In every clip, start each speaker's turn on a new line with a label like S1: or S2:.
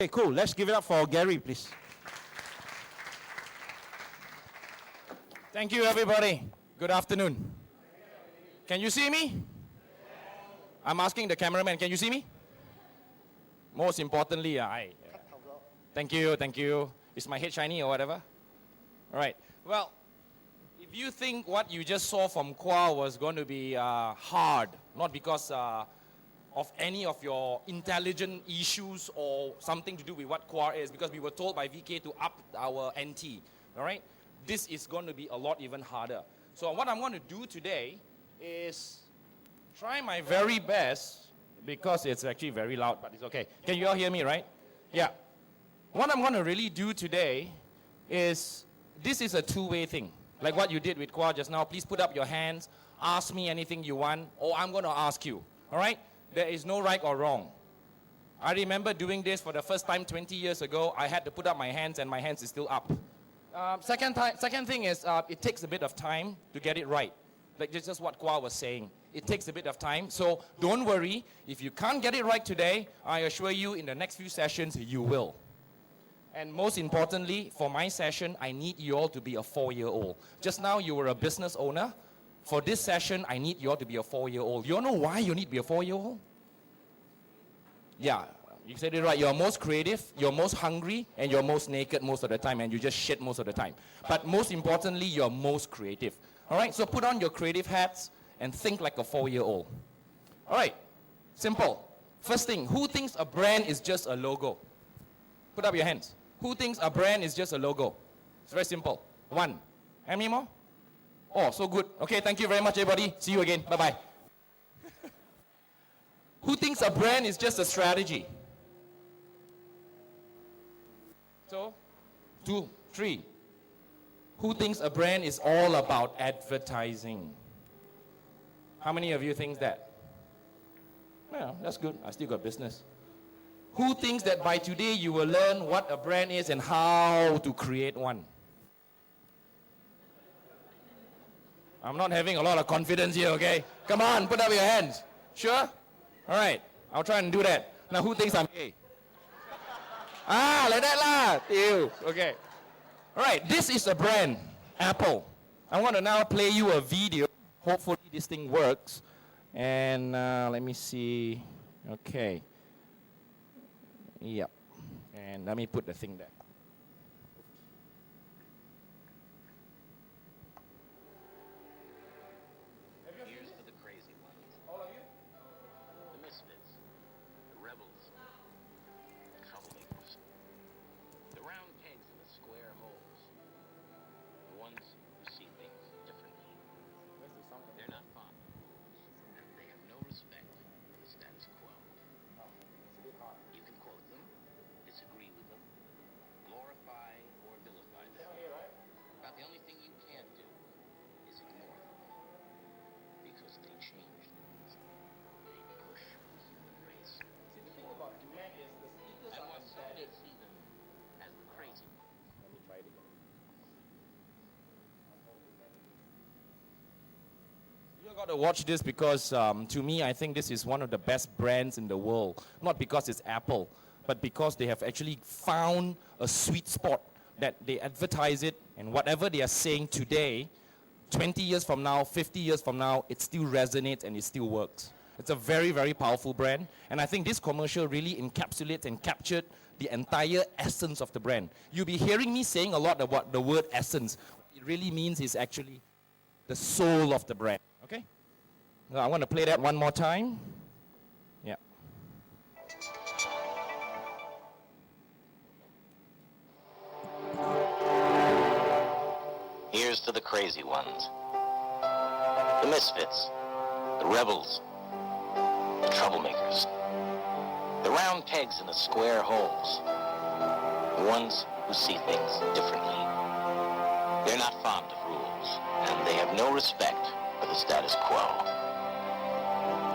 S1: Okay, cool. Let's give it up for Gary, please.
S2: Thank you, everybody. Good afternoon. Can you see me? I'm asking the cameraman, can you see me? Most importantly, thank you. Is my head shiny or whatever? All right. Well, if you think what you just saw from Kwa was going to be hard, not because of any of your intelligent issues or something to do with what Kwa is, because we were told by VK to up our NT, all right? This is going to be a lot even harder. So what I'm going to do today is try my very best, because it's actually very loud, but it's okay. Can you all hear me, right? Yeah. What I'm going to really do today is, this is a two-way thing. Like what you did with Kwa just now. Please put up your hands, ask me anything you want, or I'm going to ask you, all right? There is no right or wrong. I remember doing this for the first time 20 years ago. I had to put up my hands, and my hands is still up. Second thing is, it takes a bit of time to get it right. Like just what Kwa was saying. It takes a bit of time, so don't worry. If you can't get it right today, I assure you in the next few sessions, you will. And most importantly, for my session, I need you all to be a 4-year-old. Just now, you were a business owner. For this session, I need you all to be a 4-year-old. You all know why you need to be a 4-year-old? Yeah, you said it right. You're most creative, you're most hungry, and you're most naked most of the time, and you just shit most of the time. But most importantly, you're most creative. All right, so put on your creative hats and think like a 4-year-old. All right, simple. First thing, who thinks a brand is just a logo? Put up your hands. Who thinks a brand is just a logo? It's very simple. One. How many more? Oh, so good. Okay, thank you very much, everybody. See you again. Bye-bye. Who thinks a brand is just a strategy? So, 2, 3. Who thinks a brand is all about advertising? How many of you think that? Well, that's good. I still got business. Who thinks that by today you will learn what a brand is and how to create one? I'm not having a lot of confidence here, okay? Come on, put up your hands. Sure? All right, I'll try and do that. Now, who thinks I'm gay? Like that lah. Ew. Okay. All right, this is a brand, Apple. I want to now play you a video. Hopefully this thing works. And let me see. Okay. Yep. And let me put the thing there.
S3: Here's to the crazy ones.
S2: All of you?
S3: The misfits. The rebels. The troublemakers. The round pegs in the square holes. The ones who see things differently. They're not fond of rules, and they have no respect for the status quo. You can quote them, disagree with them, glorify or vilify them. About the only thing you can't do is ignore them. Because they change things. They push the human race.
S2: See, the thing about duet is the speakers
S3: And
S2: are
S3: while some may
S2: embedded.
S3: see them as the crazy ones,
S2: Let me try it again. You got to watch this because, to me, I think this is one of the best brands in the world. Not because it's Apple, but because they have actually found a sweet spot that they advertise it, and whatever they are saying today, 20 years from now, 50 years from now, it still resonates and it still works. It's a very, very powerful brand, and I think this commercial really encapsulates and captured the entire essence of the brand. You'll be hearing me saying a lot about the word essence. What it really means is actually the soul of the brand. Okay? Now I want to play that one more time. Yeah.
S3: here's to the crazy ones. The misfits. The rebels. The troublemakers. The round pegs in the square holes. The ones who see things differently. They're not fond of rules, and they have no respect for the status quo.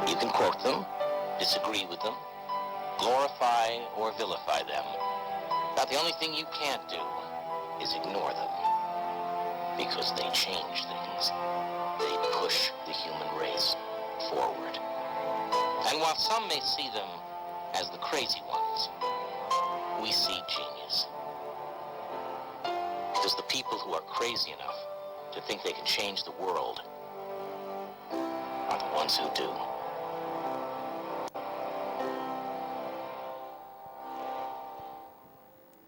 S3: You can quote them, disagree with them, glorify or vilify them. But the only thing you can't do is ignore them. Because they change things. They push the human race forward. And while some may see them as the crazy ones, we see genius. Because the people who are crazy enough to think they can change the world are the ones who do.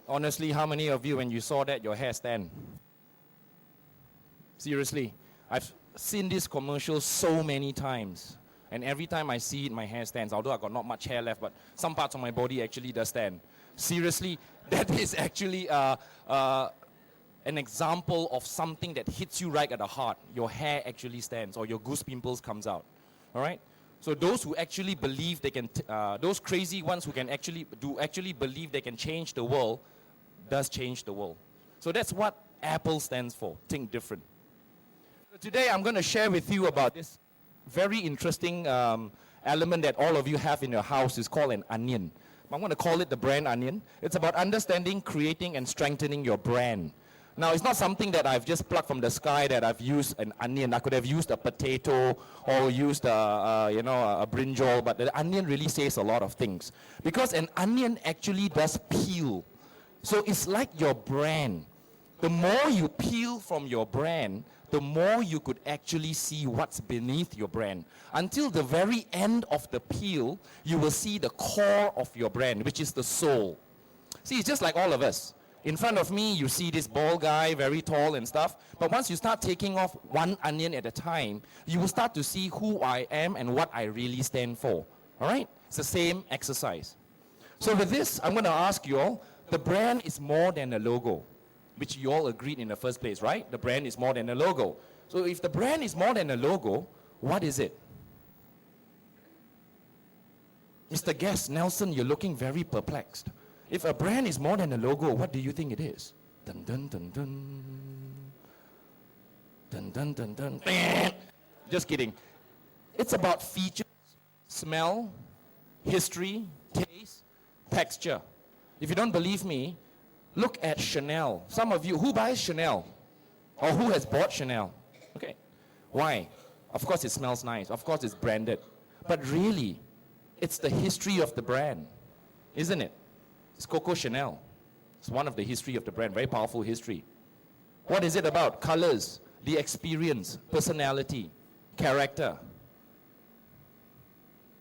S2: Honestly, how many of you, when you saw that, your hair stand? Seriously, I've seen this commercial so many times. And every time I see it, my hair stands. Although I've got not much hair left, but some parts of my body actually does stand. Seriously, that is actually an example of something that hits you right at the heart. Your hair actually stands, or your goose pimples comes out. All right? So those who actually believe they can, those crazy ones who can actually believe they can change the world, does change the world. So that's what Apple stands for. Think different. So today I'm going to share with you about this very interesting element that all of you have in your house. Is called an onion. I'm going to call it the brand onion. It's about understanding, creating, and strengthening your brand. Now, it's not something that I've just plucked from the sky, that I've used an onion. I could have used a potato or used a brinjal, but the onion really says a lot of things. Because an onion actually does peel. So it's like your brand. The more you peel from your brand, the more you could actually see what's beneath your brand. Until the very end of the peel, you will see the core of your brand, which is the soul. See, it's just like all of us. In front of me, you see this bald guy, very tall and stuff. But once you start taking off one onion at a time, you will start to see who I am and what I really stand for. All right? It's the same exercise. So with this, I'm going to ask you all, the brand is more than a logo, which you all agreed in the first place, right? The brand is more than a logo. So if the brand is more than a logo, what is it? Mr. Guest, Nelson, you're looking very perplexed. If a brand is more than a logo, what do you think it is? Dun dun dun dun. Dun dun dun dun. Just kidding. It's about features, smell, history, taste, texture. If you don't believe me, look at Chanel. Some of you, who buys Chanel? Or who has bought Chanel? Okay. Why? Of course it smells nice. Of course it's branded. But really, it's the history of the brand, isn't it? It's Coco Chanel. It's one of the history of the brand, very powerful history. What is it about? Colors, the experience, personality, character,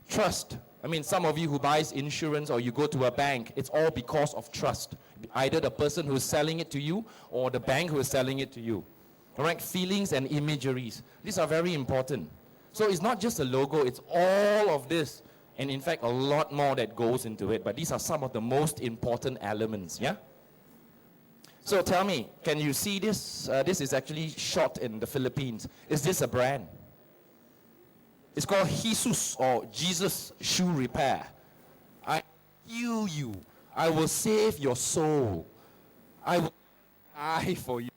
S2: trust. I mean, some of you who buys insurance or you go to a bank, it's all because of trust. Either the person who's selling it to you or the bank who is selling it to you. All right, feelings and imageries. These are very important. So it's not just a logo, it's all of this. And in fact, a lot more that goes into it. But these are some of the most important elements, yeah? So tell me, can you see this? This is actually shot in the Philippines. Is this a brand? It's called Jesus, or Jesus Shoe Repair. I heal you. I will save your soul. I will die for you.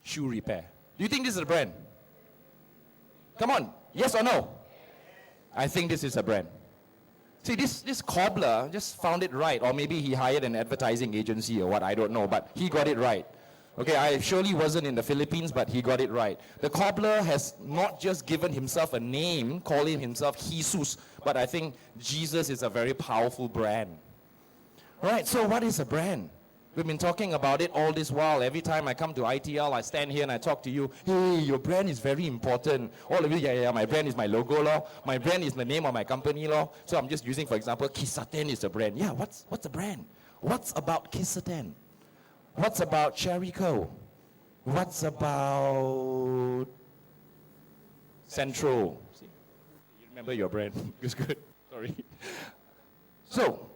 S2: Shoe Repair. Do you think this is a brand? Come on, yes or no? I think this is a brand. See, this cobbler just found it right, or maybe he hired an advertising agency or what, I don't know, but he got it right. Okay, I surely wasn't in the Philippines, but he got it right. The cobbler has not just given himself a name, calling himself Jesus, but I think Jesus is a very powerful brand. Right, so what is a brand? We've been talking about it all this while. Every time I come to ITL, I stand here and I talk to you. Hey, your brand is very important. All of you, yeah, my brand is my logo, law. My brand is the name of my company, law. So I'm just using, for example, Kisaten is a brand. Yeah, what's a brand? What's about Kisaten? What's about Cherryco? What's about Centro? See? You remember your brand. It's good. Sorry. So,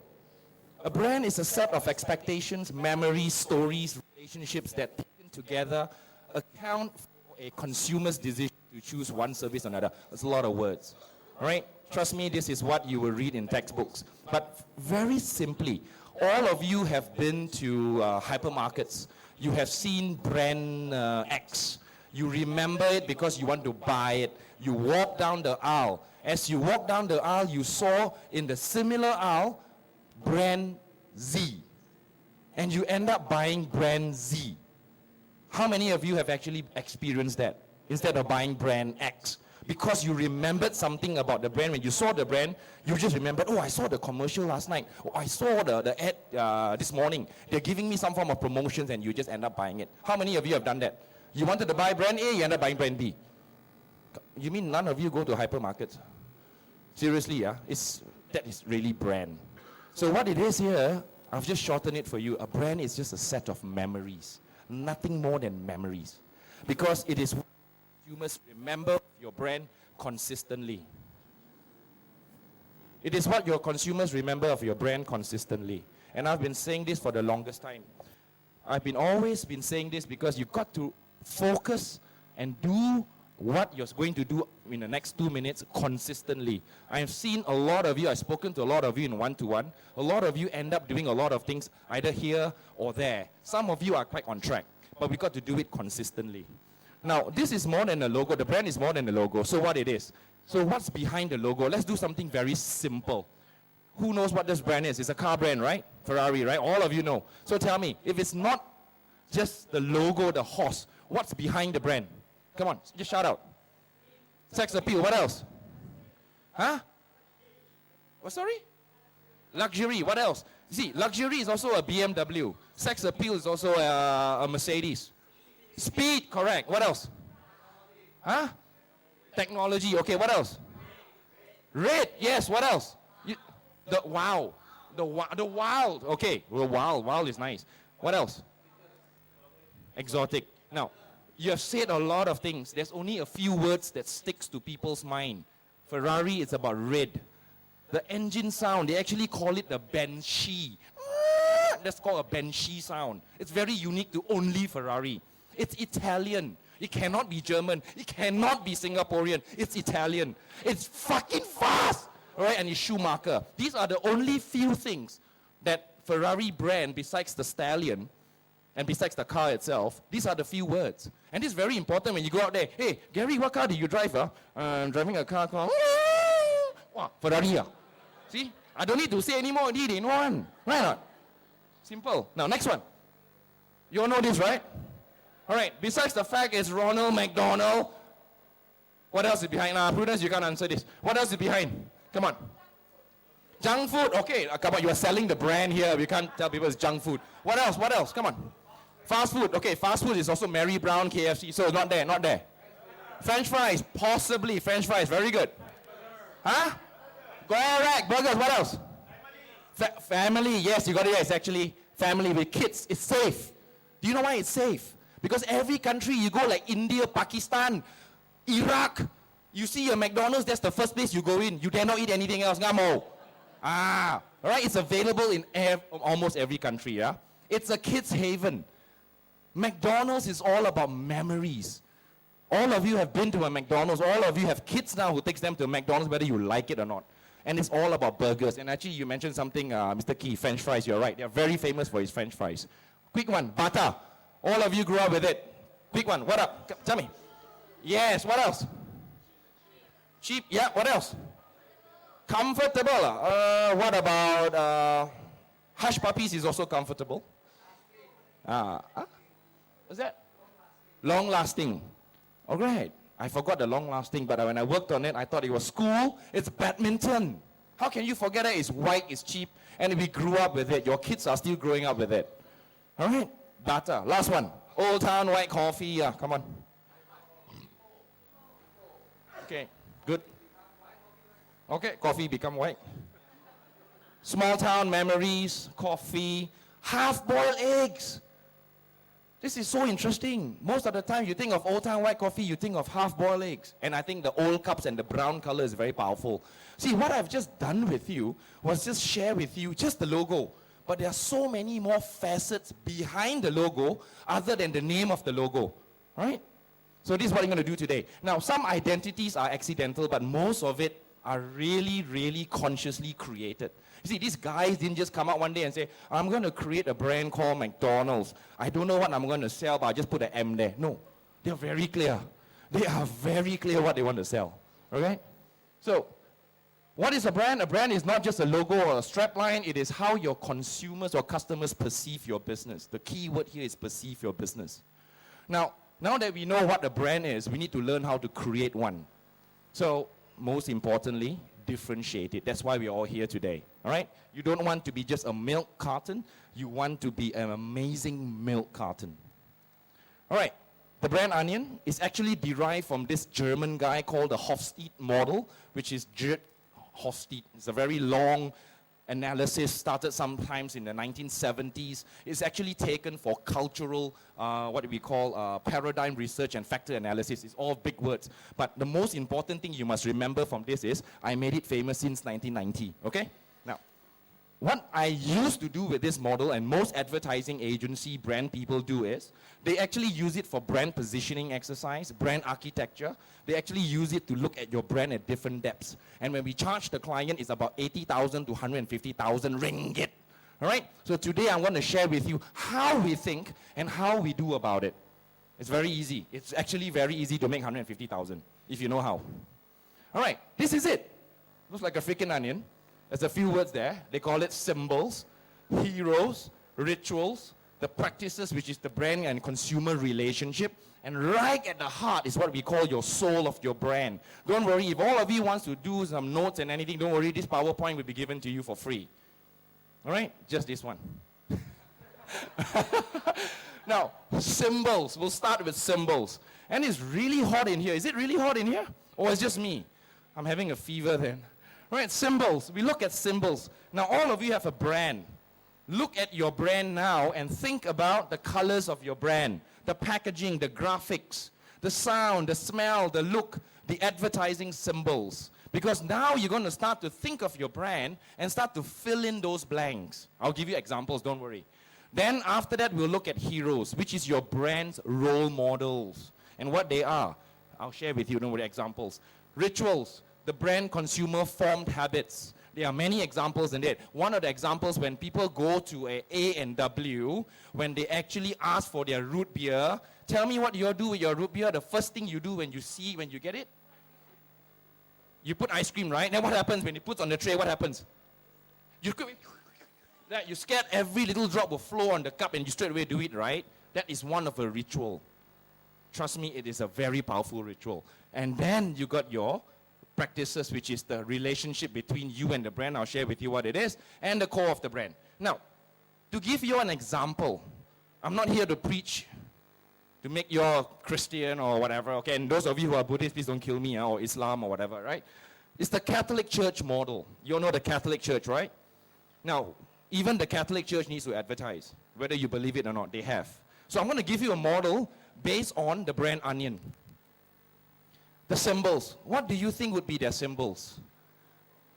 S2: a brand is a set of expectations, memories, stories, relationships that taken together account for a consumer's decision to choose one service or another. That's a lot of words. All right? Trust me, this is what you will read in textbooks. But very simply, all of you have been to hypermarkets. You have seen brand X. You remember it because you want to buy it. You walk down the aisle. As you walk down the aisle, you saw in the similar aisle brand Z. And you end up buying brand Z. How many of you have actually experienced that instead of buying brand X? because you remembered something about the brand. When you saw the brand, you just remembered, oh, I saw the commercial last night. Oh, I saw the ad this morning. They're giving me some form of promotions and you just end up buying it. How many of you have done that? You wanted to buy brand A, you end up buying brand B. You mean none of you go to hypermarkets? Seriously, yeah? That is really brand. So what it is here, I've just shortened it for you. A brand is just a set of memories. Nothing more than memories. Because it is you must remember your brand consistently. It is what your consumers remember of your brand consistently. And I've been saying this for the longest time. I've always been saying this because you've got to focus and do what you're going to do in the next 2 minutes consistently. I've seen a lot of you, I've spoken to a lot of you in one-to-one. A lot of you end up doing a lot of things either here or there. Some of you are quite on track, but we've got to do it consistently. Now, this is more than a logo. The brand is more than a logo. So what it is? So what's behind the logo? Let's do something very simple. Who knows what this brand is? It's a car brand, right? Ferrari, right? All of you know. So tell me, if it's not just the logo, the horse, what's behind the brand? Come on, just shout out. Sex appeal, what else? Huh? What, sorry? Luxury, what else? See, luxury is also a BMW. Sex appeal is also a Mercedes. Speed, correct. What else? Huh? Technology, okay, what else? Red, yes, what else? The wow. The wild, okay. Well, wild is nice. What else? Exotic. Now, you have said a lot of things. There's only a few words that sticks to people's mind. Ferrari is about red. The engine sound, they actually call it the Banshee. That's called a Banshee sound. It's very unique to only Ferrari. It's Italian. It cannot be German. It cannot be Singaporean. It's Italian. It's fucking fast. All right, and it's Schumacher. These are the only few things that Ferrari brand, besides the stallion, and besides the car itself, these are the few words. And this is very important when you go out there. Hey, Gary, what car do you drive? I'm driving a car called Ferrari. See? I don't need to say any more. They know one. Right or not? Simple. Now, next one. You all know this, right? All right. Besides the fact it's Ronald McDonald, what else is behind? Prudence, you can't answer this. What else is behind? Come on. Junk food. Okay, come on. You are selling the brand here. We can't tell people it's junk food. What else? What else? Come on. Fast food. Okay, fast food is also Mary Brown, KFC. So not there, not there. French fries. Possibly French fries. Very good. Huh? Correct. Burgers. What else? Family. Yes, you got it. Yes, actually family with kids. It's safe. Do you know why it's safe? Because every country you go, like India, Pakistan, Iraq, you see a McDonald's, that's the first place you go in. You dare not eat anything else. Ngamo. All right, it's available in almost every country, yeah? It's a kid's haven. McDonald's is all about memories. All of you have been to a McDonald's. All of you have kids now who takes them to a McDonald's, whether you like it or not. And it's all about burgers. And actually, you mentioned something, Mr. Key, French fries. You're right. They're very famous for his French fries. Quick one, butter. All of you grew up with it. Quick one, what up? Tell me. Yes, what else? Cheap, yeah, what else? Comfortable. What about Hush Puppies is also comfortable. What's that? Long lasting. All right. I forgot the long lasting, but when I worked on it, I thought it was cool. It's badminton. How can you forget it? It's white, it's cheap, and we grew up with it. Your kids are still growing up with it. All right. Butter. Last one. Old Town White Coffee. Yeah, come on. Okay, good. Okay, coffee become white. Small town memories, coffee, half-boiled eggs. This is so interesting. Most of the time you think of Old Town White Coffee, you think of half-boiled eggs. And I think the old cups and the brown color is very powerful. See, what I've just done with you was just share with you just the logo. But there are so many more facets behind the logo other than the name of the logo, right? So this is what I'm going to do today. Now, some identities are accidental, but most of it are really, really consciously created. You see, these guys didn't just come out one day and say, I'm going to create a brand called McDonald's. I don't know what I'm going to sell, but I'll just put an M there. No, they're very clear. They are very clear what they want to sell, okay? So, what is a brand? A brand is not just a logo or a strapline. It is how your consumers or customers perceive your business. The key word here is perceive your business. Now that we know what a brand is, we need to learn how to create one. So, most importantly, differentiate it. That's why we're all here today. All right? You don't want to be just a milk carton. You want to be an amazing milk carton. All right. The brand Onion is actually derived from this German guy called the Hofstede model, which is Gerd Hofstede. It's a very long analysis, started sometimes in the 1970s. It's actually taken for cultural, what we call paradigm research and factor analysis. It's all big words. But the most important thing you must remember from this is, I made it famous since 1990, okay? Now, what I used to do with this model, and most advertising agency brand people do is, they actually use it for brand positioning exercise, brand architecture. They actually use it to look at your brand at different depths. And when we charge the client, it's about 80,000 to 150,000 ringgit. All right? So today I want to share with you how we think and how we do about it. It's very easy. It's actually very easy to make 150,000 if you know how. All right, this is it. Looks like a freaking onion. There's a few words there. They call it symbols, heroes, rituals, the practices, which is the brand and consumer relationship. And right at the heart is what we call your soul of your brand. Don't worry, if all of you wants to do some notes and anything, don't worry, this PowerPoint will be given to you for free. All right? Just this one. Now, symbols. We'll start with symbols. And it's really hot in here. Is it really hot in here? Or it's just me? I'm having a fever then. All right, symbols. We look at symbols. Now, all of you have a brand. Look at your brand now and think about the colors of your brand, the packaging, the graphics, the sound, the smell, the look, the advertising symbols. Because now you're going to start to think of your brand and start to fill in those blanks. I'll give you examples, don't worry. Then after that, we'll look at heroes, which is your brand's role models and what they are. I'll share with you, don't worry, examples. Rituals, the brand consumer formed habits. There are many examples in it. One of the examples, when people go to a A&W, when they actually ask for their root beer, tell me what you do with your root beer. The first thing you do when you get it? You put ice cream, right? Then what happens when you put on the tray? What happens? You scared every little drop will flow on the cup and you straight away do it, right? That is one of a ritual. Trust me, it is a very powerful ritual. And then you got your practices, which is the relationship between you and the brand. I'll share with you what it is, and the core of the brand. Now, to give you an example, I'm not here to preach to make you all Christian or whatever, okay? And those of you who are Buddhist, please don't kill me, or Islam or whatever, right? It's the Catholic Church model. You all know the Catholic Church, right? Now, even the Catholic Church needs to advertise, whether you believe it or not, they have. So I'm going to give you a model based on the brand Onion. The symbols. What do you think would be their symbols?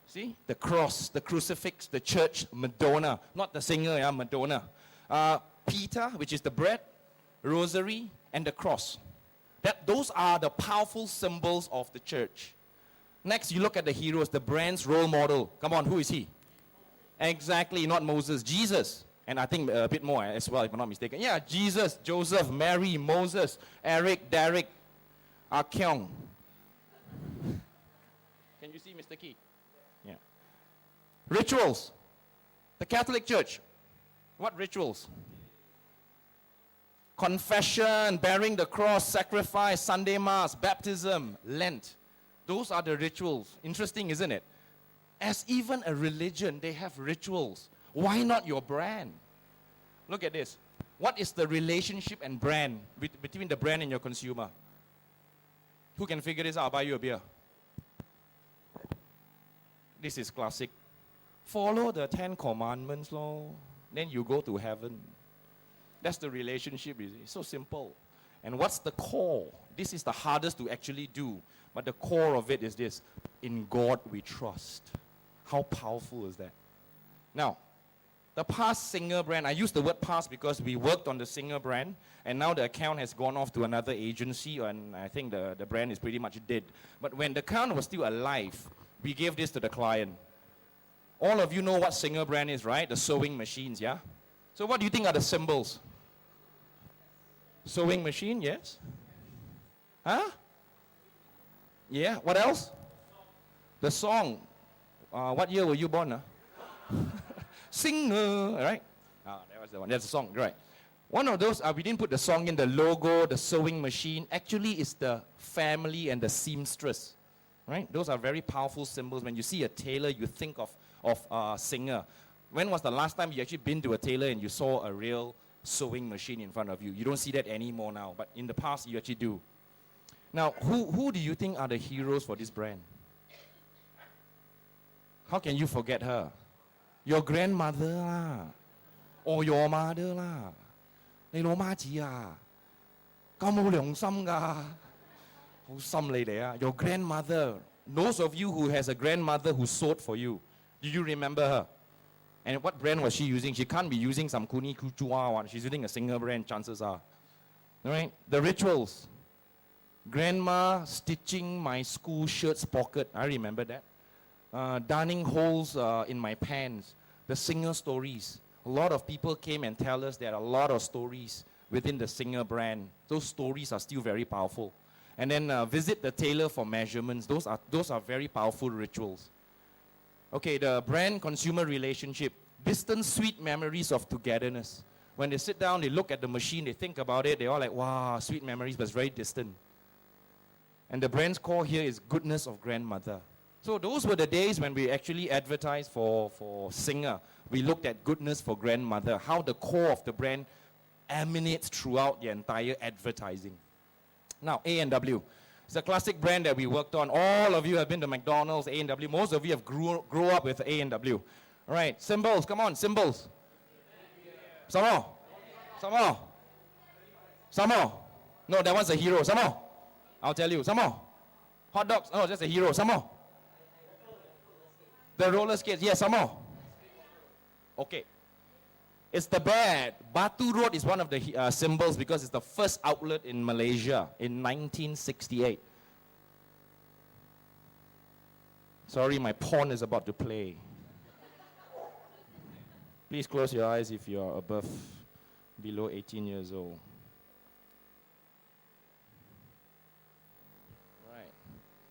S2: See? The cross, the crucifix, the church, Madonna. Not the singer, yeah, Madonna. Pita, which is the bread, rosary, and the cross. Those are the powerful symbols of the church. Next, you look at the heroes, the brand's role model. Come on, who is he? Exactly, not Moses. Jesus. And I think a bit more as well, if I'm not mistaken. Yeah, Jesus, Joseph, Mary, Moses, Eric, Derek, Kyung. Can you see Mr. Key? Yeah. Rituals. The Catholic Church. What rituals? Confession, bearing the cross, sacrifice, Sunday Mass, baptism, Lent. Those are the rituals. Interesting, isn't it? As even a religion, they have rituals. Why not your brand? Look at this. What is the relationship and brand between the brand and your consumer? Who can figure this out? I'll buy you a beer. This is classic. Follow the 10 commandments, Lord. Then you go to heaven. That's the relationship, you see. It's so simple. And what's the core? This is the hardest to actually do. But the core of it is this. In God we trust. How powerful is that? Now, the past Singer brand, I use the word past because we worked on the Singer brand, and now the account has gone off to another agency, and I think the brand is pretty much dead. But when the account was still alive, we gave this to the client. All of you know what Singer brand is, right? The sewing machines, yeah? So what do you think are the symbols? Sewing machine, yes? Huh? Yeah, what else? The song. What year were you born? Singer, right? That was the one. That's the song, right? One of those, we didn't put the song in, the logo, the sewing machine. Actually, it's the family and the seamstress, right? Those are very powerful symbols. When you see a tailor, you think of a singer. When was the last time you actually been to a tailor and you saw a real sewing machine in front of you? You don't see that anymore now, but in the past you actually do. Now, who do you think are the heroes for this brand? How can you forget her? Your grandmother lah, or your mother lah. 你老媽子啊，咁冇良心㗎，好心你哋啊。Your grandmother, those of you who has a grandmother who sewed for you, do you remember her? And what brand was she using? She can't be using some Kuni Kuchua one. She's using a Singer brand, chances are. All right? The rituals. Grandma stitching my school shirt's pocket. I remember that. Darning holes in my pants. The Singer stories. A lot of people came and tell us there are a lot of stories within the Singer brand. Those stories are still very powerful. And then visit the tailor for measurements. Those are very powerful rituals. Okay, the brand-consumer relationship. Distant sweet memories of togetherness. When they sit down, they look at the machine, they think about it, they're all like, wow, sweet memories, but it's very distant. And the brand's core here is goodness of grandmother. So those were the days when we actually advertised for Singer. We looked at goodness for grandmother, how the core of the brand emanates throughout the entire advertising. Now, A&W. It's a classic brand that we worked on. All of you have been to McDonald's, A&W. Most of you have grew up with A&W. All right, symbols, come on, symbols. Some more. Some more. Some more. No, that one's a hero. Some more. I'll tell you. Some more. Hot dogs. Oh, that's a hero. Some more. The roller skates. Yes, some more. Okay. It's the bad. Batu Road is one of the symbols because it's the first outlet in Malaysia in 1968. Sorry, my pawn is about to play. Please close your eyes if you are below 18 years old. Right.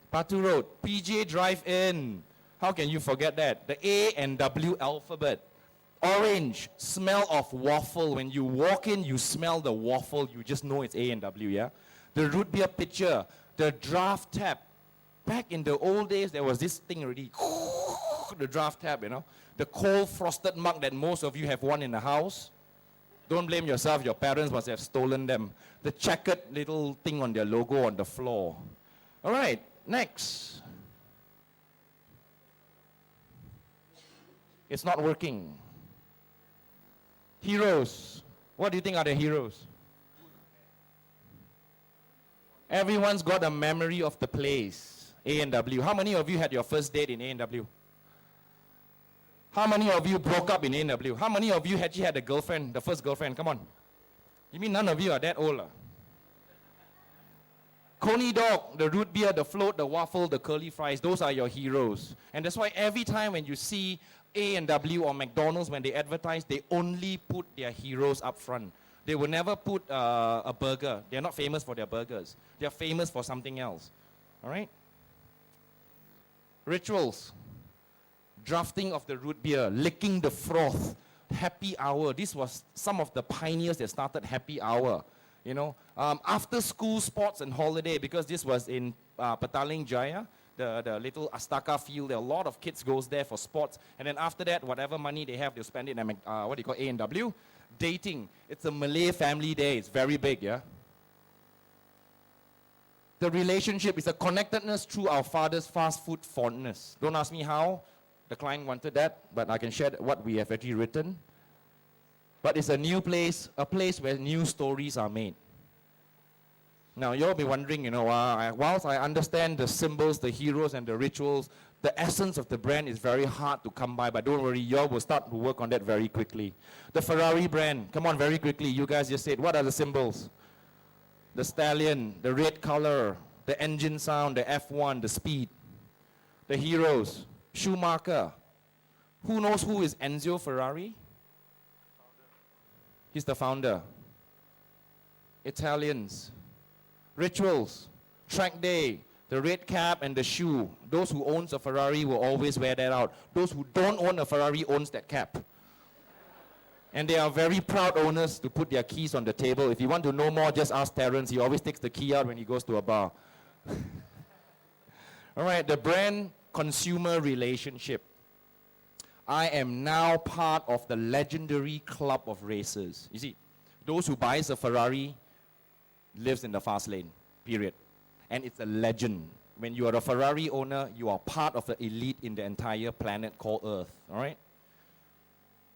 S2: Batu Road, PJ Drive-In. How can you forget that? The A and W alphabet. Orange, smell of waffle. When you walk in, you smell the waffle. You just know it's A&W, yeah? The root beer pitcher, the draft tap. Back in the old days, there was this thing already. The draft tap, you know? The cold frosted mug that most of you have one in the house. Don't blame yourself. Your parents must have stolen them. The checkered little thing on their logo on the floor. All right, next. It's not working. Heroes. What do you think are the heroes? Everyone's got a memory of the place. A&W. How many of you had your first date in A&W? How many of you broke up in A&W? How many of you actually had a girlfriend, the first girlfriend? Come on. You mean none of you are that old? Coney dog, the root beer, the float, the waffle, the curly fries, those are your heroes. And that's why every time when you see A&W or McDonald's, when they advertise, they only put their heroes up front. They will never put a burger. They're not famous for their burgers. They're famous for something else. All right? Rituals. Drafting of the root beer, licking the froth, happy hour. This was some of the pioneers that started happy hour. You know, after school sports and holiday, because this was in Petaling Jaya, the little Astaka field. There are a lot of kids goes there for sports, and then after that, whatever money they have, they'll spend it in what do you call A&W? Dating. It's a Malay family day. It's very big, yeah. The relationship is a connectedness through our father's fast food fondness. Don't ask me how. The client wanted that, but I can share what we have actually written. But it's a new place, a place where new stories are made. Now, you'll be wondering, you know, whilst I understand the symbols, the heroes, and the rituals, the essence of the brand is very hard to come by, but don't worry, y'all will start to work on that very quickly. The Ferrari brand, come on, very quickly. You guys just said, what are the symbols? The stallion, the red color, the engine sound, the F1, the speed. The heroes, Schumacher. Who knows who is Enzo Ferrari? He's the founder. Italians. Rituals. Track day. The red cap and the shoe. Those who owns a Ferrari will always wear that out. Those who don't own a Ferrari owns that cap. And they are very proud owners to put their keys on the table. If you want to know more, just ask Terence. He always takes the key out when he goes to a bar. All right, the brand-consumer relationship. I am now part of the legendary club of racers. You see, those who buys a Ferrari lives in the fast lane, period. And it's a legend. When you are a Ferrari owner, you are part of the elite in the entire planet called Earth, all right?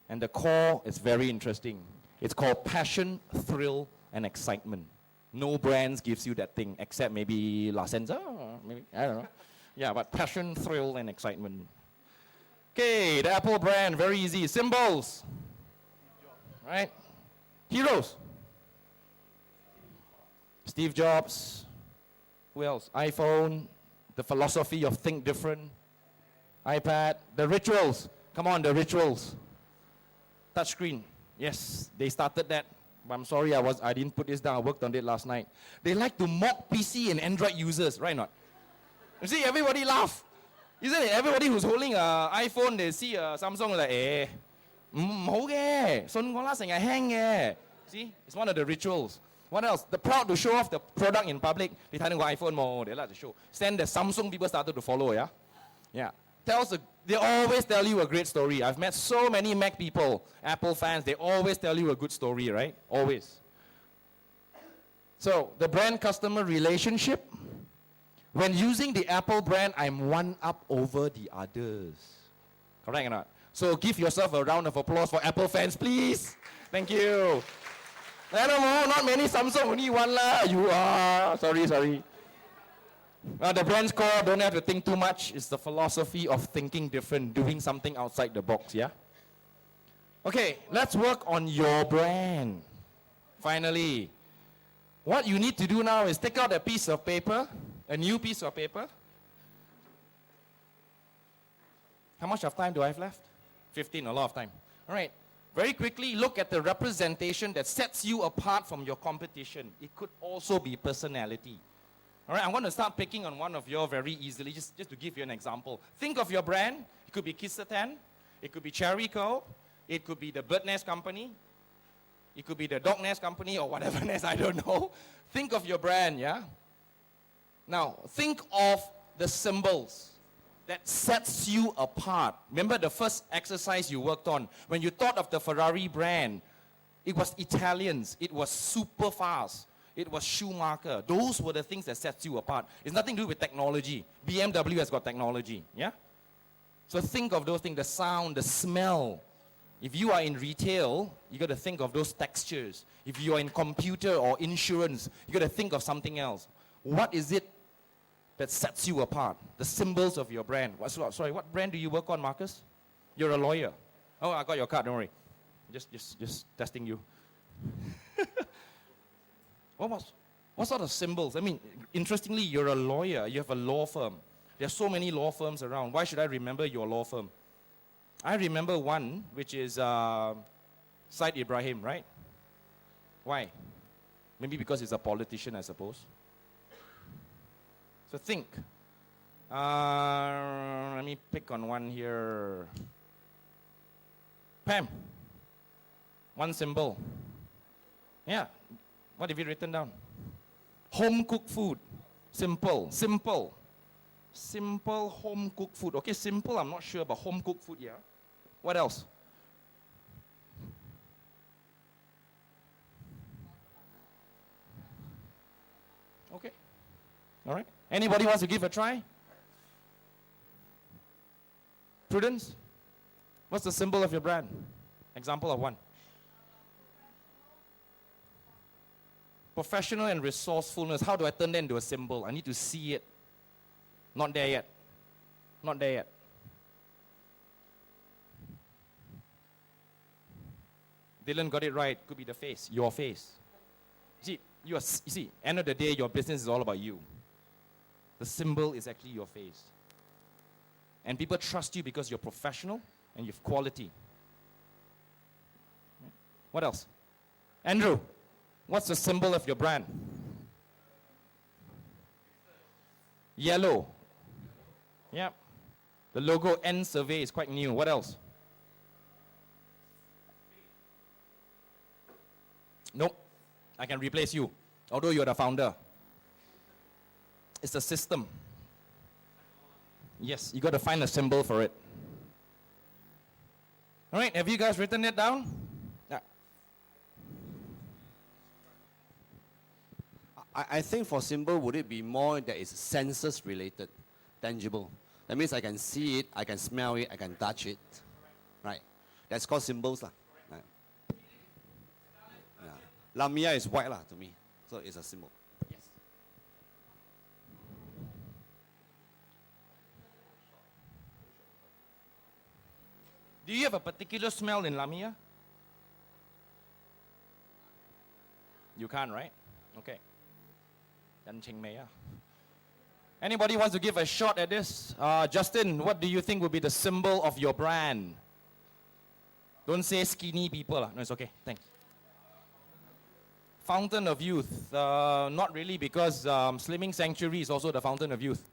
S2: And the core is very interesting. It's called passion, thrill, and excitement. No brands gives you that thing, except maybe La Senza, or maybe, I don't know. Yeah, but passion, thrill, and excitement. Okay, the Apple brand, very easy. Symbols, right? Heroes. Steve Jobs. Who else? iPhone. The philosophy of think different. iPad. The rituals. Come on, the rituals. Touchscreen. Yes, they started that. But I'm sorry, I didn't put this down. I worked on it last night. They like to mock PC and Android users, right or not? You see, everybody laugh. Isn't it? Everybody who's holding an iPhone, they see a Samsung like, hao ge, sun ko la seng hang ge. See, it's one of the rituals. What else? They're proud to show off the product in public. They tell them iPhone more. They like to show. Then the Samsung people started to follow. Yeah, yeah. They always tell you a great story. I've met so many Mac people, Apple fans. They always tell you a good story, right? Always. So the brand-customer relationship. When using the Apple brand, I'm one up over the others. Correct or not? So give yourself a round of applause for Apple fans, please. Thank you. I don't know, not many Samsung, only one lah. You are, sorry. The brand's core, don't have to think too much. It's the philosophy of thinking different, doing something outside the box, yeah? Okay, let's work on your brand. Finally, what you need to do now is take out a piece of paper, a new piece of paper. How much of time do I have left? 15, a lot of time. All right. Very quickly, look at the representation that sets you apart from your competition. It could also be personality. All right, I'm going to start picking on one of your very easily, just to give you an example. Think of your brand. It could be Kissatan. It could be Cherry Co. It could be the Bird Nest Company. It could be the Dog Nest Company or whatever nest, I don't know. Think of your brand, yeah? Now, think of the symbols that sets you apart. Remember the first exercise you worked on. When you thought of the Ferrari brand, it was Italians. It was super fast. It was Schumacher. Those were the things that sets you apart. It's nothing to do with technology. BMW has got technology, yeah? So think of those things, the sound, the smell. If you are in retail, you got to think of those textures. If you are in computer or insurance, you got to think of something else. What is it that sets you apart? The symbols of your brand. What brand do you work on, Marcus? You're a lawyer. Oh, I got your card, don't worry. Just testing you. What sort of symbols? I mean, interestingly, you're a lawyer. You have a law firm. There are so many law firms around. Why should I remember your law firm? I remember one, which is Said Ibrahim, right? Why? Maybe because he's a politician, I suppose. So think. Let me pick on one here. Pam. One symbol. Yeah. What have you written down? Home cooked food. Simple. Simple home cooked food. Okay, simple, I'm not sure, but home cooked food, yeah. What else? Okay. All right. Anybody wants to give a try? Prudence? What's the symbol of your brand? Example of one. Professional and resourcefulness. How do I turn that into a symbol? I need to see it. Not there yet. Not there yet. Dylan got it right. Could be the face. Your face. You see, end of the day, your business is all about you. The symbol is actually your face. And people trust you because you're professional and you have quality. What else? Andrew, what's the symbol of your brand? Yellow. Yeah. The logo N survey is quite new. What else? Nope. I can replace you, although you're the founder. It's a system. Yes, you got to find a symbol for it. All right, have you guys written it down? Yeah.
S4: I think for symbol, would it be more that is senses related, tangible? That means I can see it, I can smell it, I can touch it, right? That's called symbols lah. Right? Yeah. Lamia is white lah to me, so it's a symbol.
S2: Yes. Do you have a particular smell in Lamia? You can't, right? Okay. Yan Ching Mei, ah. Anybody wants to give a shot at this? Justin, what do you think would be the symbol of your brand? Don't say skinny people. No, it's okay. Thanks. Fountain of youth. Not really, because Slimming Sanctuary is also the fountain of youth.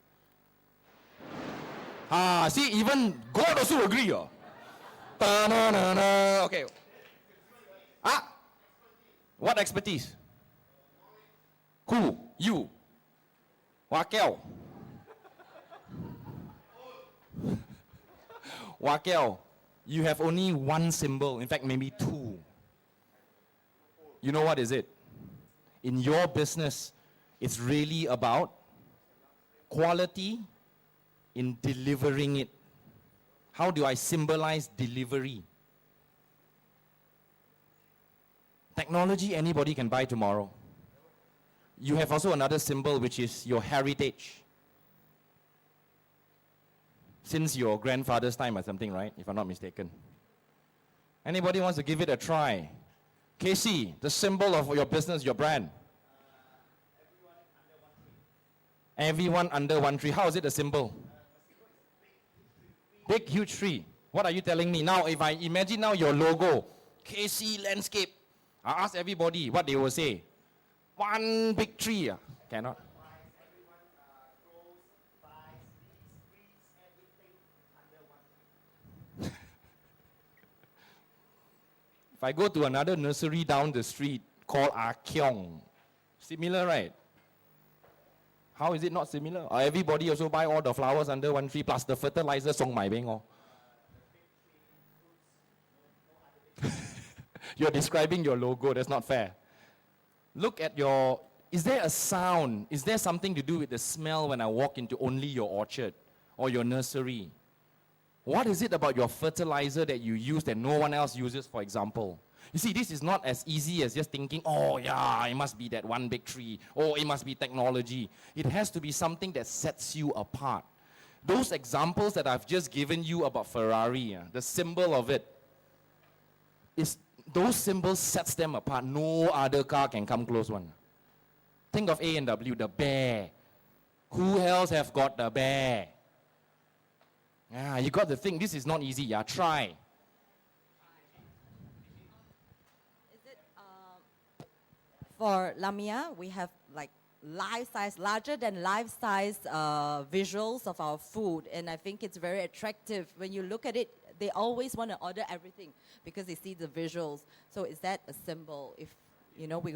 S2: See, even God also agree. Okay. What expertise? Who? You. Wakel. Wakel, you have only one symbol, in fact maybe two. You know what is it? In your business, it's really about quality in delivering it. How do I symbolize delivery? Technology anybody can buy tomorrow. You have also another symbol, which is your heritage. Since your grandfather's time or something, right? If I'm not mistaken. Anybody wants to give it a try? Casey, the symbol of your business, your brand. Everyone under one tree. How is it a symbol? Big, huge tree. What are you telling me? Now, if I imagine now your logo, KC Landscape, I ask everybody what they will say. One big tree. Cannot. If I go to another nursery down the street called Keong, similar, right? How is it not similar? Or everybody also buy all the flowers under one tree plus the fertilizer song mai beng oh. You're describing your logo, that's not fair. Look at your, is there a sound? Is there something to do with the smell when I walk into only your orchard or your nursery? What is it about your fertilizer that you use that no one else uses, for example? You see, this is not as easy as just thinking, oh yeah, it must be that one big tree, or it must be technology. It has to be something that sets you apart. Those examples that I've just given you about Ferrari, the symbol of it, is those symbols sets them apart. No other car can come close one. Think of A&W, the bear. Who else have got the bear? You got to think, this is not easy. Try.
S5: Is it, for Lamia, we have like life-size, larger than life-size visuals of our food. And I think it's very attractive. When you look at it, they always want to order everything because they see the visuals. So is that a symbol? If, you know, we...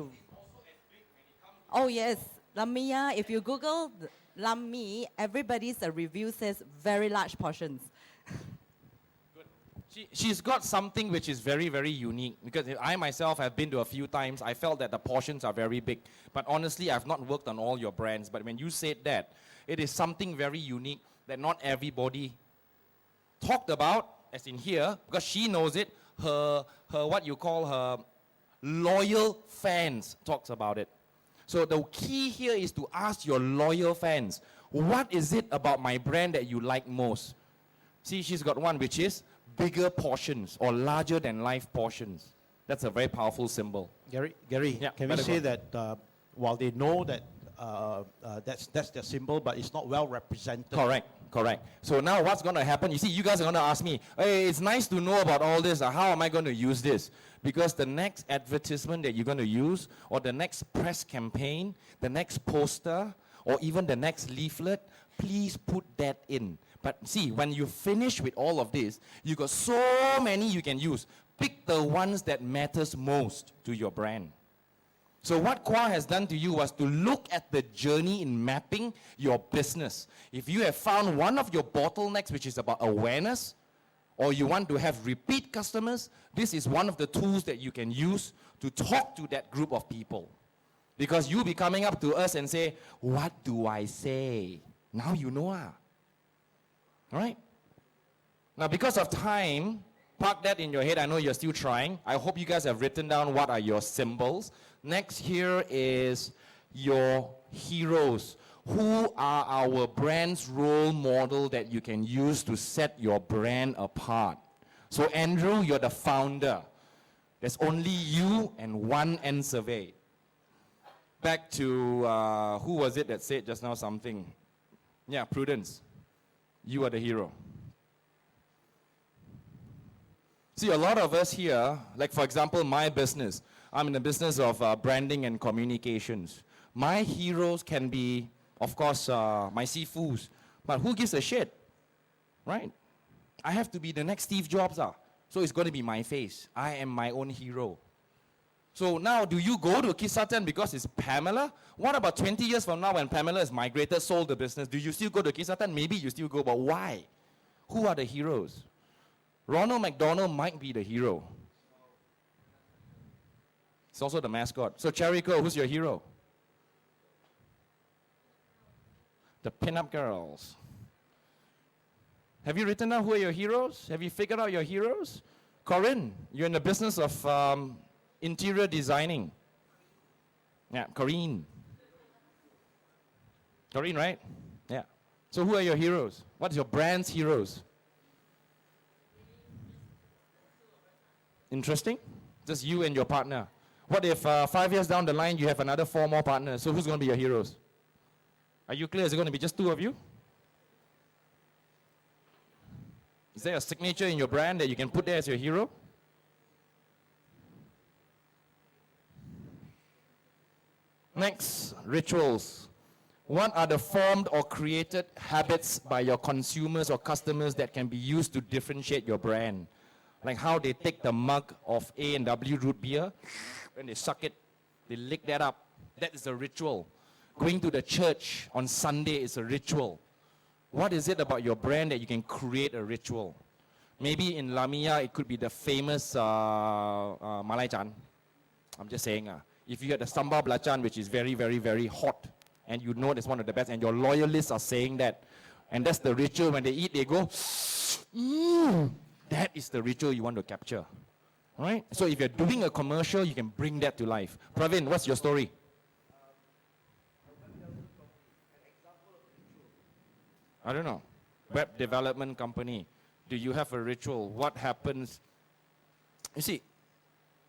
S5: Oh yes, Lamia, if you Google Lammi, everybody's review says very large portions.
S2: Good. She's got something which is very, very unique, because I myself have been to a few times. I felt that the portions are very big. But honestly, I've not worked on all your brands. But when you said that, it is something very unique that not everybody talked about, as in here, because she knows it. Her what you call her loyal fans talks about it. So the key here is to ask your loyal fans, what is it about my brand that you like most? See, she's got one which is bigger portions or larger than life portions. That's a very powerful symbol.
S1: Gary,
S2: Yeah,
S1: can we
S2: better
S1: say
S2: go.
S1: that while they know that that's their symbol, but it's not well represented?
S2: Correct. So now what's going to happen? You see, you guys are going to ask me, hey, it's nice to know about all this. How am I going to use this? Because the next advertisement that you're going to use, or the next press campaign, the next poster, or even the next leaflet, please put that in. But see, when you finish with all of this, you got so many you can use. Pick the ones that matters most to your brand. So what Kwa has done to you was to look at the journey in mapping your business. If you have found one of your bottlenecks, which is about awareness, or you want to have repeat customers, this is one of the tools that you can use to talk to that group of people. Because you'll be coming up to us and say, what do I say? Now you know. All right? Now because of time, park that in your head. I know you're still trying. I hope you guys have written down what are your symbols. Next here is your heroes. Who are our brand's role model that you can use to set your brand apart? So Andrew, you're the founder. There's only you and one N survey. Back to, who was it that said just now something? Yeah, Prudence. You are the hero. See, a lot of us here, like for example, my business. I'm in the business of branding and communications. My heroes can be, of course, my sifus. But who gives a shit? Right? I have to be the next Steve Jobs. So it's going to be my face. I am my own hero. So now, do you go to Kisatan because it's Pamela? What about 20 years from now when Pamela has migrated, sold the business? Do you still go to Kisatan? Maybe you still go, but why? Who are the heroes? Ronald McDonald might be the hero. It's also the mascot. So Cheriko, who's your hero? The pinup girls. Have you written down who are your heroes? Have you figured out your heroes? Corinne, you're in the business of interior designing. Yeah, Corinne. Corinne, right? Yeah. So who are your heroes? What is your brand's heroes? Interesting. Just you and your partner. What if 5 years down the line you have another 4 more partners? So who's going to be your heroes? Are you clear? Is it going to be just 2 of you? Is there a signature in your brand that you can put there as your hero? Next, rituals. What are the formed or created habits by your consumers or customers that can be used to differentiate your brand? Like how they take the mug of A&W root beer, when they suck it, they lick that up. That is a ritual. Going to the church on Sunday is a ritual. What is it about your brand that you can create a ritual? Maybe in Lamia, it could be the famous Malai Chan. I'm just saying, if you get the sambal belacan, which is very, very, very hot, and you know it's one of the best, and your loyalists are saying that, and that's the ritual. When they eat, they go, that is the ritual you want to capture. All right? So if you're doing a commercial, you can bring that to life. Pravin, what's your story? I don't know. Web development company. Do you have a ritual? What happens? You see,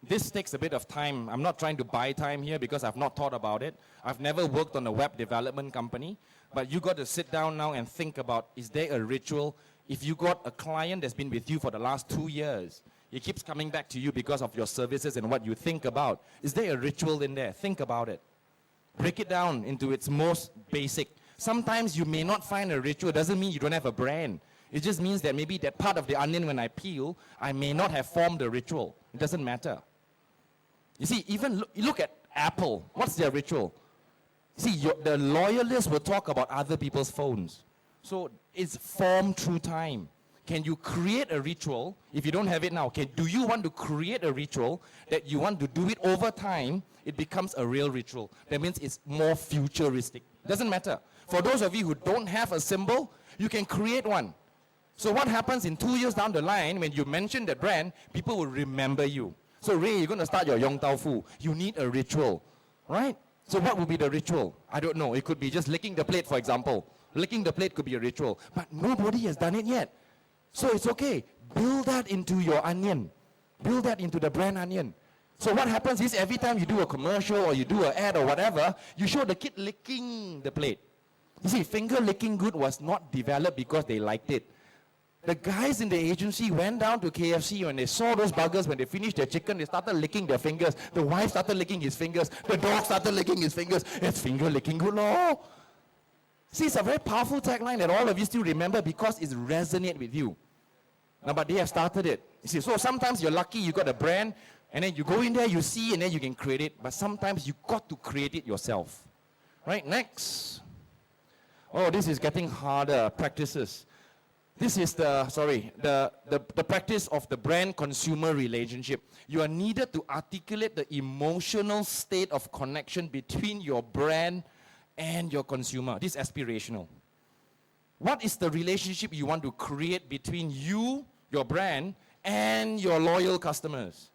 S2: this takes a bit of time. I'm not trying to buy time here because I've not thought about it. I've never worked on a web development company. But you got to sit down now and think about, is there a ritual? If you got a client that's been with you for the last 2 years, he keeps coming back to you because of your services and what you think about. Is there a ritual in there? Think about it. Break it down into its most basic. Sometimes you may not find a ritual. It doesn't mean you don't have a brand. It just means that maybe that part of the onion when I peel, I may not have formed a ritual. It doesn't matter. You see, even look at Apple. What's their ritual? See, the loyalists will talk about other people's phones. So it's formed through time. Can you create a ritual? If you don't have it now, do you want to create a ritual that you want to do it over time? It becomes a real ritual. That means it's more futuristic. Doesn't matter. For those of you who don't have a symbol, you can create one. So what happens in 2 years down the line, when you mention the brand, people will remember you. So Ray, you're going to start your Yong Tau Fu. You need a ritual, right? So what would be the ritual? I don't know. It could be just licking the plate, for example. Licking the plate could be a ritual. But nobody has done it yet. So it's okay. Build that into your onion. Build that into the brand onion. So what happens is every time you do a commercial or you do an ad or whatever, you show the kid licking the plate. You see, finger licking good was not developed because they liked it. The guys in the agency went down to KFC when they saw those burgers, when they finished their chicken, they started licking their fingers. The wife started licking his fingers. The dog started licking his fingers. It's finger licking good, no? See, it's a very powerful tagline that all of you still remember because it resonates with you. Now, but they have started it. You see, so sometimes you're lucky you got a brand And then you go in there, you see, and then you can create it. But sometimes you got to create it yourself. Right, next. Oh, this is getting harder, practices. This is the practice of the brand-consumer relationship. You are needed to articulate the emotional state of connection between your brand and your consumer. This is aspirational. What is the relationship you want to create between you, your brand, and your loyal customers?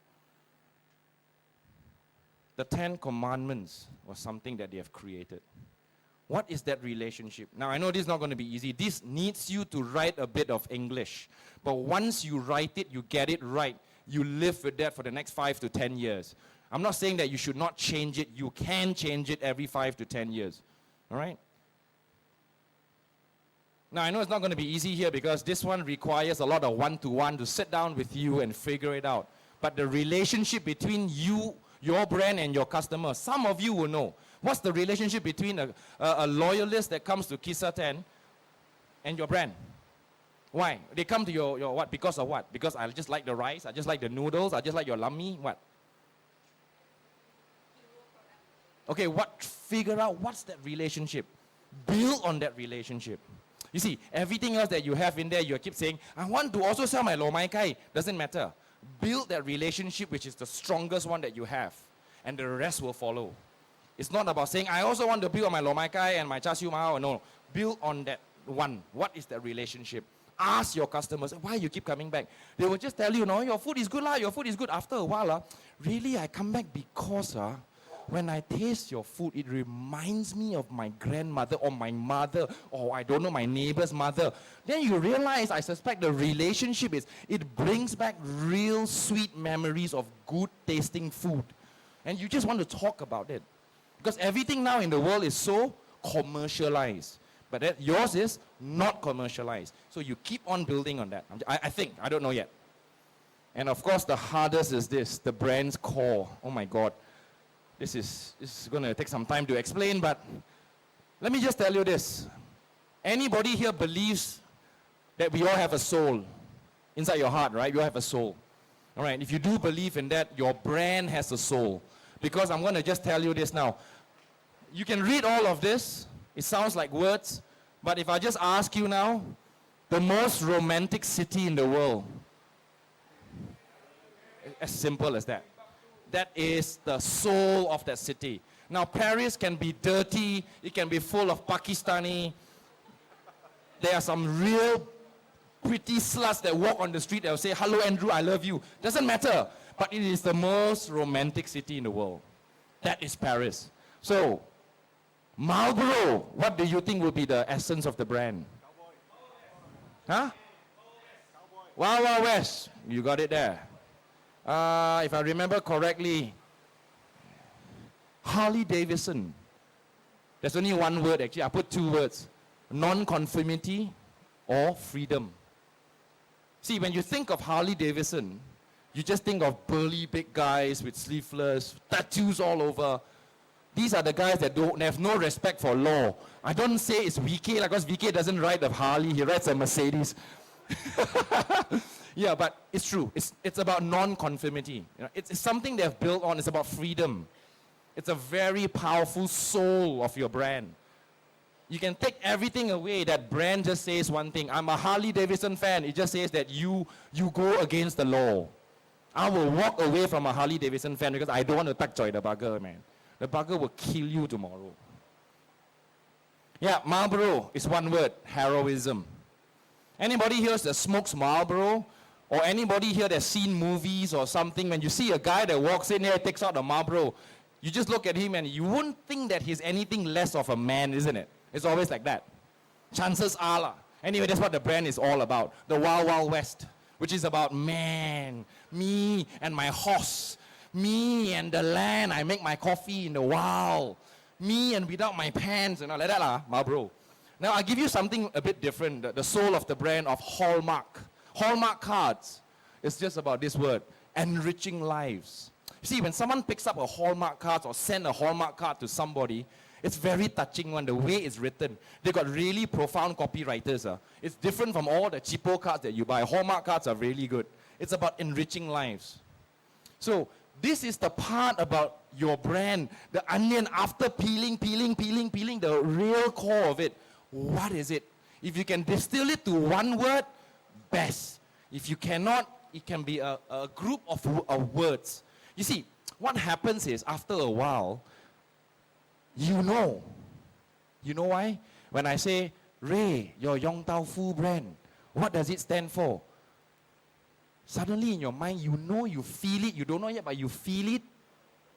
S2: The 10 Commandments was something that they have created. What is that relationship? Now, I know this is not going to be easy. This needs you to write a bit of English. But once you write it, you get it right. You live with that for the next 5 to 10 years. I'm not saying that you should not change it. You can change it every 5 to 10 years. All right? Now, I know it's not going to be easy here because this one requires a lot of one-to-one to sit down with you and figure it out. But the relationship between you, your brand, and your customer, some of you will know. What's the relationship between a loyalist that comes to Kisa 10 and your brand? Why? They come to your what? Because of what? Because I just like the rice, I just like the noodles, I just like your lammi, what? Okay, figure out what's that relationship. Build on that relationship. You see, everything else that you have in there, you keep saying, I want to also sell my lo mai kai. Doesn't matter. Build that relationship which is the strongest one that you have. And the rest will follow. It's not about saying, I also want to build on my lo mai kai and my char siu mao. No, build on that one. What is that relationship? Ask your customers, why you keep coming back? They will just tell you, no, your food is good lah, your food is good. After a while, really, I come back because when I taste your food, it reminds me of my grandmother or my mother or I don't know, my neighbor's mother. Then you realize, I suspect the relationship is, it brings back real sweet memories of good tasting food. And you just want to talk about it. Because everything now in the world is so commercialized. But yours is not commercialized. So you keep on building on that. I think, I don't know yet. And of course, the hardest is this, the brand's core. Oh my God. This is going to take some time to explain, but let me just tell you this. Anybody here believes that we all have a soul inside your heart, right? You all have a soul. All right, if you do believe in that, your brand has a soul. Because I'm going to just tell you this now. You can read all of this. It sounds like words. But if I just ask you now, the most romantic city in the world, as simple as that. That is the soul of that city. Now, Paris can be dirty. It can be full of Pakistani. There are some real pretty sluts that walk on the street that will say, hello, Andrew, I love you. Doesn't matter. But it is the most romantic city in the world. That is Paris. So, Marlboro, what do you think will be the essence of the brand? Huh? Wild Wild West. You got it there. If I remember correctly, Harley Davidson. There's only one word actually. I put two words. Non-conformity or freedom. See, when you think of Harley Davidson, you just think of burly big guys with sleeveless, tattoos all over. These are the guys that have no respect for law. I don't say it's VK, because VK doesn't ride a Harley, he rides a Mercedes. Yeah, but it's true. It's about non-conformity. You know, it's something they've built on. It's about freedom. It's a very powerful soul of your brand. You can take everything away. That brand just says one thing. I'm a Harley Davidson fan. It just says that you go against the law. I will walk away from a Harley Davidson fan because I don't want to touch Joy the bugger, man. The bugger will kill you tomorrow. Yeah, Marlboro is one word, heroism. Anybody here that smokes Marlboro? Or anybody here that's seen movies or something, when you see a guy that walks in here, takes out a Marlboro, you just look at him and you won't think that he's anything less of a man, isn't it? It's always like that. Chances are lah. Anyway, that's what the brand is all about. The Wild Wild West, which is about man, me and my horse, me and the land. I make my coffee in the wild, me and without my pants, like that lah, Marlboro. Now I'll give you something a bit different, the soul of the brand of Hallmark. Hallmark cards. It's just about this word, enriching lives. See, when someone picks up a Hallmark card or send a Hallmark card to somebody, it's very touching one, the way it's written. They got really profound copywriters. It's different from all the cheapo cards that you buy. Hallmark cards are really good. It's about enriching lives. So This is the part about your brand. The onion, after peeling, the real core of it. What is it? If you can distill it to one word, best. If you cannot, it can be a group of words. You see, what happens is, after a while, you know. You know why? When I say, Ray, your Yong Tau Fu brand, what does it stand for? Suddenly in your mind, you know, you feel it. You don't know yet, but you feel it.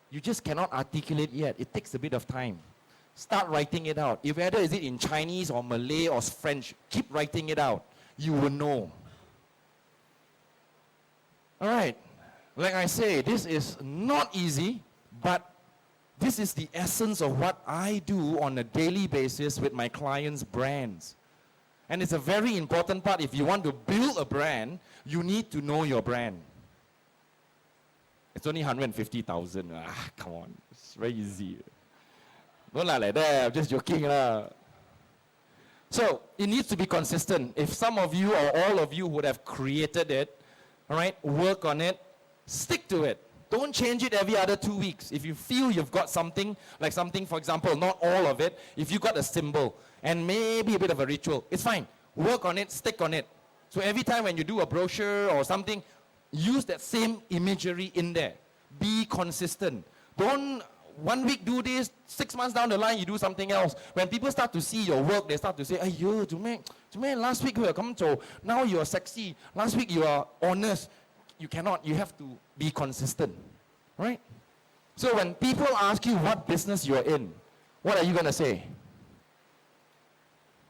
S2: You just cannot articulate yet. It takes a bit of time. Start writing it out. If whether is it in Chinese or Malay or French, keep writing it out. You will know. All right. Like I say, this is not easy, but this is the essence of what I do on a daily basis with my clients' brands. And it's a very important part. If you want to build a brand, you need to know your brand. It's only 150,000. Come on. It's very easy. Don't like that. I'm just joking. So, it needs to be consistent. If some of you or all of you would have created it, all right, work on it, stick to it. Don't change it every other 2 weeks. If you feel you've got something, like something, for example, not all of it, if you got a symbol and maybe a bit of a ritual, it's fine. Work on it, stick on it. So every time when you do a brochure or something, use that same imagery in there. Be consistent. Don't 1 week do this, 6 months down the line you do something else. When people start to see your work, they start to say, "Ayo, last week you were come to, now you are sexy. Last week you are honest." You cannot. You have to be consistent, right? So when people ask you what business you're in, what are you going to say?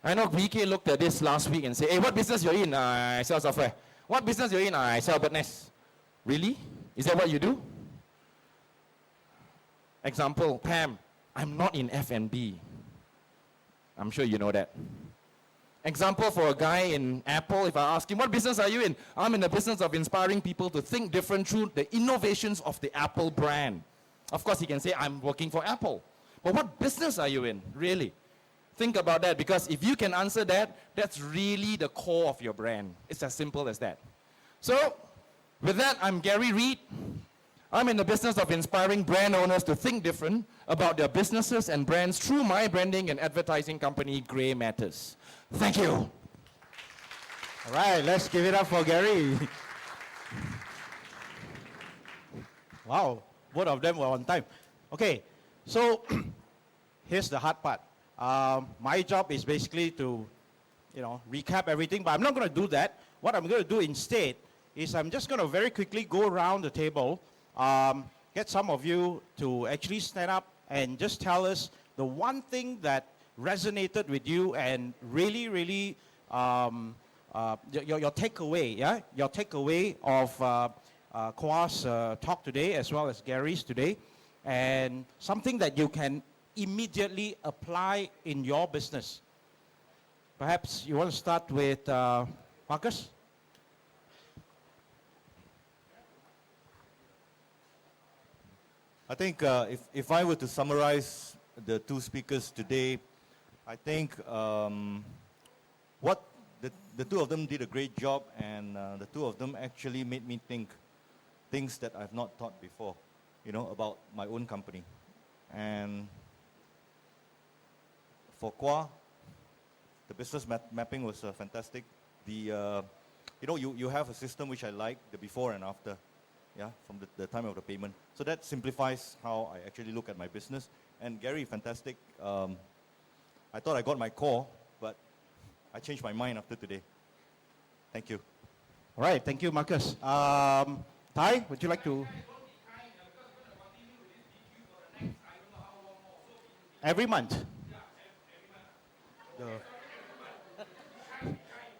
S2: I know VK looked at this last week and said, "Hey, what business you're in?" "I sell software." "What business you're in?" "I sell birdnest." "Really? Is that what you do?" Example, Pam, "I'm not in F&B." I'm sure you know that. Example for a guy in Apple, if I ask him, "What business are you in?" "I'm in the business of inspiring people to think different through the innovations of the Apple brand." Of course, he can say, "I'm working for Apple." But what business are you in, really? Think about that, because if you can answer that, that's really the core of your brand. It's as simple as that. So, with that, I'm Gary Reed. I'm in the business of inspiring brand owners to think different about their businesses and brands through my branding and advertising company, GreyMatters. Thank you.
S1: All right, let's give it up for Gary. Wow, both of them were on time. Okay, so here's the hard part. My job is basically to, recap everything, but I'm not going to do that. What I'm going to do instead is I'm just going to very quickly go around the table, get some of you to actually stand up and just tell us the one thing that resonated with you and really, really your takeaway, yeah? Your takeaway of Kwa's talk today as well as Gary's today, and something that you can immediately apply in your business. Perhaps you want to start with Marcus?
S6: I think if I were to summarize the two speakers today, I think what the two of them did a great job, and the two of them actually made me think things that I've not thought before, about my own company. And for Kwa, the business mapping was fantastic. The you have a system which I like, the before and after. Yeah, from the time of the payment. So that simplifies how I actually look at my business. And Gary, fantastic. I thought I got my core, but I changed my mind after today. Thank you.
S1: All right, thank you, Marcus. Ty, would you like to? Every month.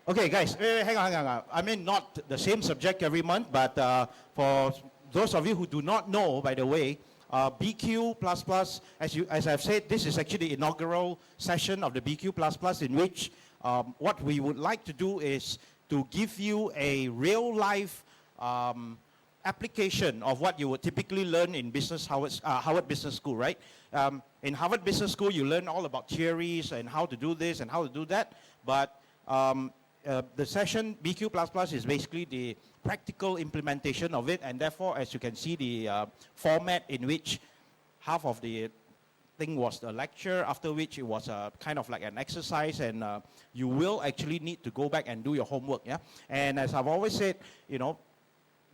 S1: Okay, guys, hang on. I mean, not the same subject every month, but for those of you who do not know, by the way, BQ++, as I've said, this is actually the inaugural session of the BQ++, in which what we would like to do is to give you a real-life application of what you would typically learn in Harvard Business School, right? In Harvard Business School, you learn all about theories and how to do this and how to do that, but the session BQ++ is basically the practical implementation of it, and therefore, as you can see, the format in which half of the thing was the lecture, after which it was kind of like an exercise, and you will actually need to go back and do your homework. Yeah, and as I've always said, you know,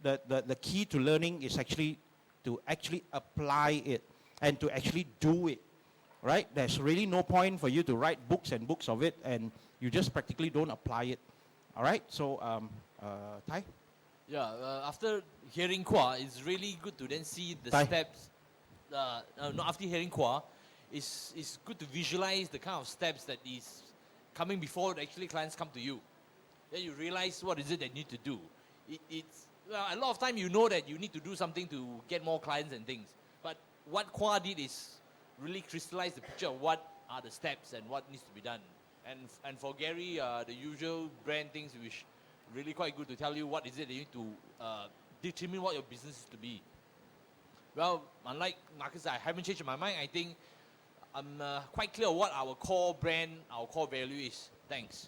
S1: the key to learning is actually to actually apply it and to actually do it. Right? There's really no point for you to write books and books of it, and you just practically don't apply it. All right? So, Thai?
S7: Yeah, after hearing Kwa, it's really good to then see the
S1: Thai.
S7: steps. No, after hearing Kwa, it's good to visualize the kind of steps that is coming before actually clients come to you. Then you realize what is it they need to do. It's well, a lot of time you know that you need to do something to get more clients and things. But what Kwa did is really crystallize the picture of what are the steps and what needs to be done. And for Gary, the usual brand things which really quite good to tell you what is it that you need to determine what your business is to be. Well, unlike Marcus, I haven't changed my mind. I think I'm quite clear what our core brand, our core value is. Thanks.